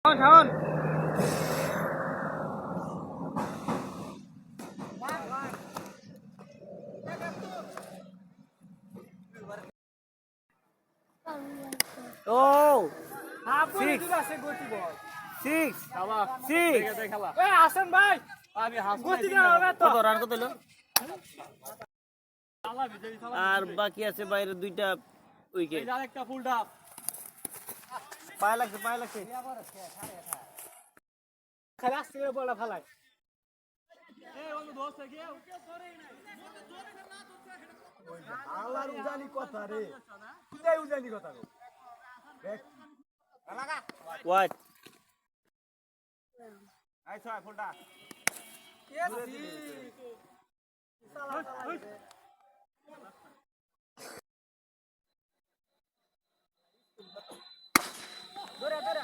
শাওন ও six six six আসেন ভাই আমি কত রান কত হলো আর বাকি আছে বাইরে দুইটা উইকেট আরেকটা ফুল ডাব পায়ে লাগছে খেলা আসছে বলা ফেলায় এই বন্ধু দোস্ত গিয়ে আল্লাহর উজানি কথা রে তুই উজানি কথা রে দেখ হোয়াট আই ছয় ফুলটা ধরে ধরে